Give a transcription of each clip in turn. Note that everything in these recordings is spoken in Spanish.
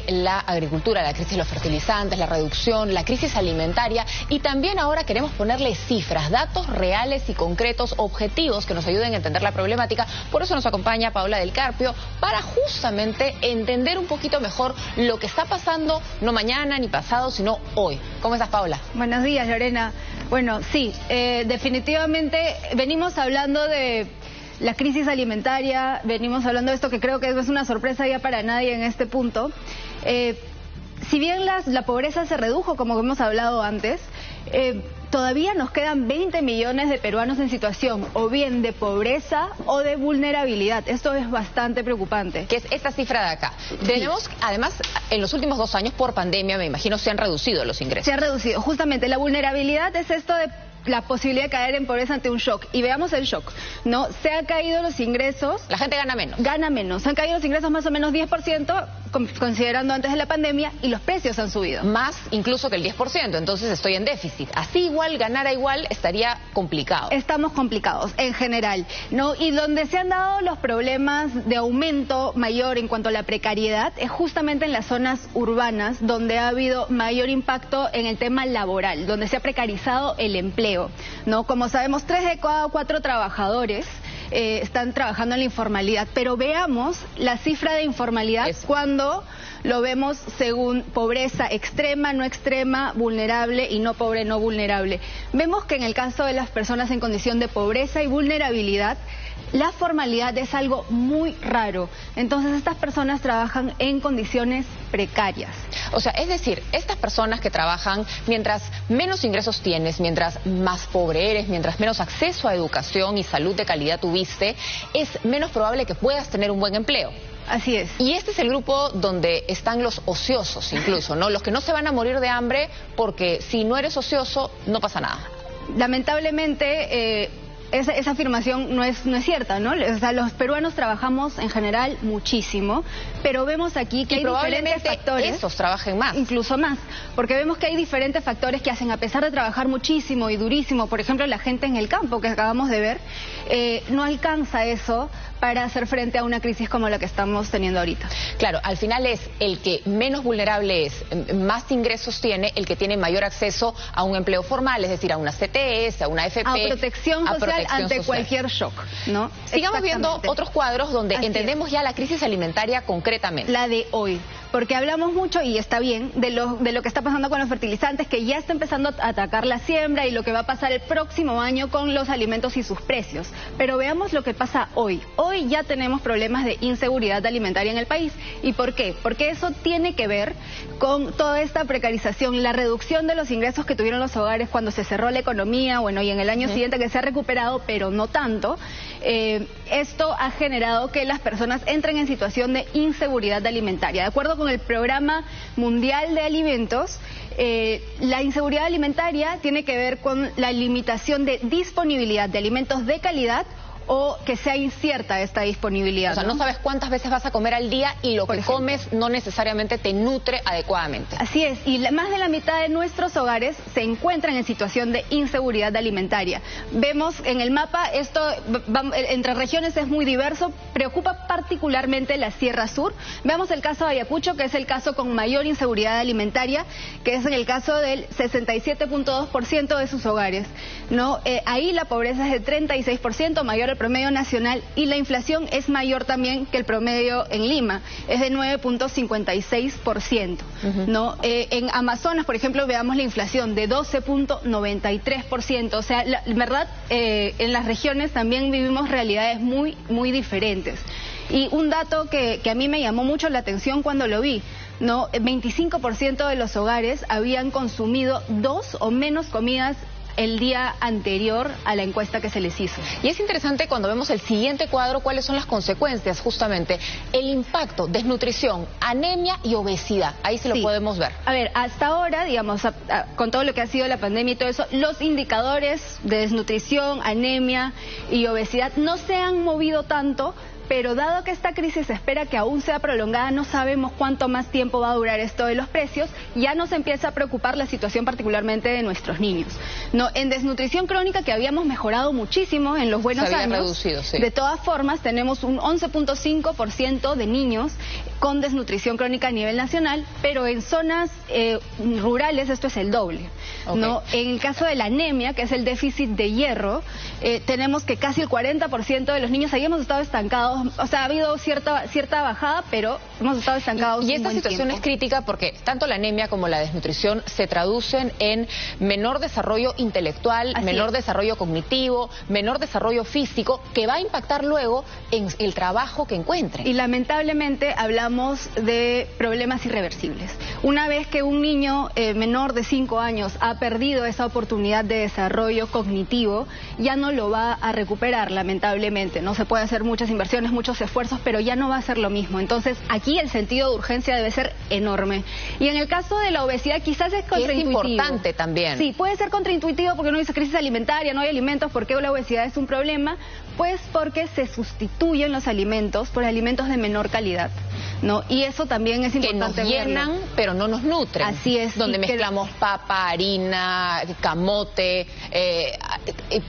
la agricultura, la crisis de los fertilizantes, la reducción, la crisis alimentaria, y también ahora queremos ponerle cifras, datos reales y concretos, objetivos que nos ayuden a entender la problemática. Por eso nos acompaña Paola del Carpio, para justamente entender un poquito mejor lo que está pasando, no mañana ni pasado, sino hoy. ¿Cómo estás, Paola? Buenos días, Lorena. Bueno, sí, definitivamente venimos hablando de la crisis alimentaria, venimos hablando de esto que creo que no es una sorpresa ya para nadie en este punto. Si bien la pobreza se redujo, como hemos hablado antes, todavía nos quedan 20 millones de peruanos en situación o bien de pobreza o de vulnerabilidad. Esto es bastante preocupante. Que es esta cifra de acá. Tenemos, además, en los últimos 2 años, por pandemia, me imagino, se han reducido los ingresos. Se han reducido. Justamente, la vulnerabilidad es esto de la posibilidad de caer en pobreza ante un shock. Y veamos el shock, ¿no? Se han caído los ingresos. La gente gana menos. Gana menos. Se han caído los ingresos más o menos 10%, considerando antes de la pandemia, y los precios han subido. Más incluso que el 10%, entonces estoy en déficit. Así igual, ganara igual, estaría complicado. Estamos complicados, en general, ¿no? Y donde se han dado los problemas de aumento mayor en cuanto a la precariedad es justamente en las zonas urbanas, donde ha habido mayor impacto en el tema laboral, donde se ha precarizado el empleo, ¿no? Como sabemos, 3 de cada 4 trabajadores están trabajando en la informalidad, pero veamos la cifra de informalidad cuando lo vemos según pobreza extrema, no extrema, vulnerable y no pobre, no vulnerable. Vemos que en el caso de las personas en condición de pobreza y vulnerabilidad, la formalidad es algo muy raro. Entonces estas personas trabajan en condiciones precarias. O sea, es decir, estas personas que trabajan, mientras menos ingresos tienes, mientras más pobre eres, mientras menos acceso a educación y salud de calidad tuviste, es menos probable que puedas tener un buen empleo. Así es. Y este es el grupo donde están los ociosos incluso, ¿no? Los que no se van a morir de hambre, porque si no eres ocioso, no pasa nada. Lamentablemente, esa afirmación no es cierta, ¿no? O sea, los peruanos trabajamos en general muchísimo, pero vemos aquí que hay diferentes factores. Esos trabajen más. Incluso más, porque vemos que hay diferentes factores que hacen, a pesar de trabajar muchísimo y durísimo, por ejemplo, la gente en el campo que acabamos de ver, no alcanza eso para hacer frente a una crisis como la que estamos teniendo ahorita. Claro, al final es el que menos vulnerable es, más ingresos tiene, el que tiene mayor acceso a un empleo formal, es decir, a una CTS, a una AFP. A protección social ante cualquier shock, ¿no? Sigamos viendo otros cuadros donde entendemos ya la crisis alimentaria concretamente. La de hoy, porque hablamos mucho, y está bien, de lo que está pasando con los fertilizantes, que ya está empezando a atacar la siembra, y lo que va a pasar el próximo año con los alimentos y sus precios. Pero veamos lo que pasa hoy. Hoy ya tenemos problemas de inseguridad alimentaria en el país. ¿Y por qué? Porque eso tiene que ver con toda esta precarización, la reducción de los ingresos que tuvieron los hogares cuando se cerró la economía, bueno, y en el año siguiente que se ha recuperado, pero no tanto. Esto ha generado que las personas entren en situación de inseguridad alimentaria. De acuerdo con el Programa Mundial de Alimentos, la inseguridad alimentaria tiene que ver con la limitación de disponibilidad de alimentos de calidad o que sea incierta esta disponibilidad. O sea, no sabes cuántas veces vas a comer al día y lo que comes no necesariamente te nutre adecuadamente. Así es, y más de la mitad de nuestros hogares se encuentran en situación de inseguridad alimentaria. Vemos en el mapa, esto entre regiones es muy diverso, preocupa particularmente la Sierra Sur. Veamos el caso de Ayacucho, que es el caso con mayor inseguridad alimentaria, que es en el caso del 67.2% de sus hogares, ¿no? Ahí la pobreza es de 36%, mayor el promedio nacional, y la inflación es mayor también que el promedio en Lima, es de 9.56%, ¿no? En Amazonas, por ejemplo, veamos la inflación de 12.93%, o sea, en verdad, en las regiones también vivimos realidades muy, muy diferentes. Y un dato que a mí me llamó mucho la atención cuando lo vi, ¿no? 25% de los hogares habían consumido 2 o menos comidas el día anterior a la encuesta que se les hizo. Y es interesante cuando vemos el siguiente cuadro cuáles son las consecuencias, justamente el impacto, desnutrición, anemia y obesidad. Ahí sí lo podemos ver. A ver, hasta ahora, digamos, con todo lo que ha sido la pandemia y todo eso, los indicadores de desnutrición, anemia y obesidad no se han movido tanto, pero dado que esta crisis se espera que aún sea prolongada, no sabemos cuánto más tiempo va a durar esto de los precios, ya nos empieza a preocupar la situación particularmente de nuestros niños. No, en desnutrición crónica, que habíamos mejorado muchísimo en los buenos años, reducido, sí. De todas formas tenemos un 11.5% de niños con desnutrición crónica a nivel nacional, pero en zonas rurales esto es el doble. Okay. ¿No? En el caso de la anemia, que es el déficit de hierro, tenemos que casi el 40% de los niños ahí hemos estado estancados. O sea, ha habido cierta bajada, pero hemos estado estancados. Y esta situación es crítica porque tanto la anemia como la desnutrición se traducen en menor desarrollo intelectual, menor desarrollo cognitivo, menor desarrollo físico, que va a impactar luego en el trabajo que encuentren. Y lamentablemente hablamos de problemas irreversibles. Una vez que un niño menor de 5 años ha perdido esa oportunidad de desarrollo cognitivo, ya no lo va a recuperar, lamentablemente. No se puede hacer muchas inversiones, muchos esfuerzos, pero ya no va a ser lo mismo. Entonces, aquí el sentido de urgencia debe ser enorme. Y en el caso de la obesidad, quizás es contraintuitivo. Es importante también. Sí, puede ser contraintuitivo porque uno dice crisis alimentaria, no hay alimentos. ¿Por qué la obesidad es un problema? Pues porque se sustituyen los alimentos por alimentos de menor calidad, ¿no? Y eso también es importante. Que nos llenan, pero no nos nutren. Así es. Donde mezclamos papa, harina, camote,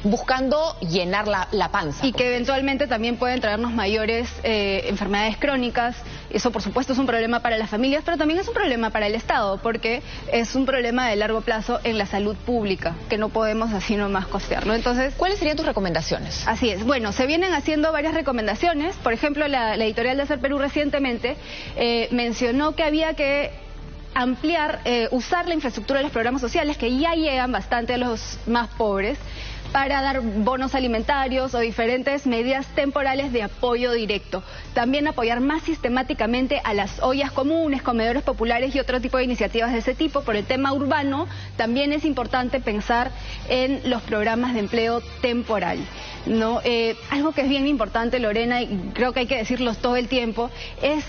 buscando llenar la panza. Y que eventualmente también pueden traernos mayores enfermedades crónicas. Eso, por supuesto, es un problema para las familias, pero también es un problema para el Estado, porque es un problema de largo plazo en la salud pública, que no podemos así nomás costearlo. Entonces, ¿cuáles serían tus recomendaciones? Así es. Bueno, se vienen haciendo varias recomendaciones. Por ejemplo, la editorial de Hacer Perú recientemente mencionó que había que ampliar, usar la infraestructura de los programas sociales, que ya llegan bastante a los más pobres, para dar bonos alimentarios o diferentes medidas temporales de apoyo directo. También apoyar más sistemáticamente a las ollas comunes, comedores populares y otro tipo de iniciativas de ese tipo. Por el tema urbano, también es importante pensar en los programas de empleo temporal, ¿no? Algo que es bien importante, Lorena, y creo que hay que decirlo todo el tiempo, es...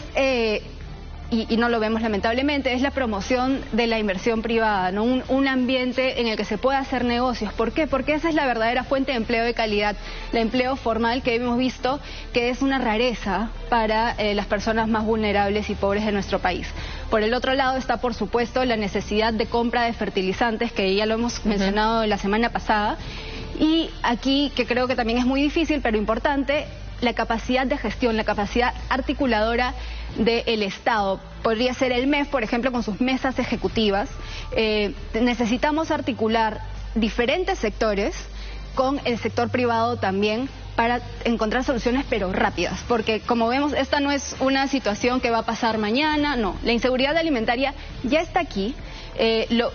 Y no lo vemos lamentablemente, es la promoción de la inversión privada, ¿no? Un ambiente en el que se pueda hacer negocios. ¿Por qué? Porque esa es la verdadera fuente de empleo de calidad, el empleo formal, que hemos visto que es una rareza para las personas más vulnerables y pobres de nuestro país. Por el otro lado está, por supuesto, la necesidad de compra de fertilizantes, que ya lo hemos mencionado la semana pasada. Y aquí, que creo que también es muy difícil, pero importante, la capacidad de gestión, la capacidad articuladora del Estado. Podría ser el MEF, por ejemplo, con sus mesas ejecutivas. Necesitamos articular diferentes sectores con el sector privado también para encontrar soluciones, pero rápidas, porque como vemos, esta no es una situación que va a pasar mañana, no. La inseguridad alimentaria ya está aquí.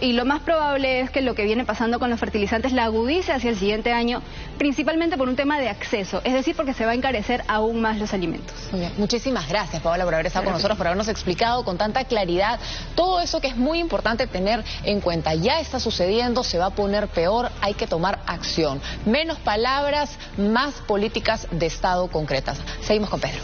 Y lo más probable es que lo que viene pasando con los fertilizantes la agudice hacia el siguiente año, principalmente por un tema de acceso, es decir, porque se va a encarecer aún más los alimentos. Muy bien. Muchísimas gracias, Paola, por haber estado con nosotros, por habernos explicado con tanta claridad todo eso que es muy importante tener en cuenta. Ya está sucediendo, se va a poner peor, hay que tomar acción. Menos palabras, más políticas de Estado concretas. Seguimos con Pedro.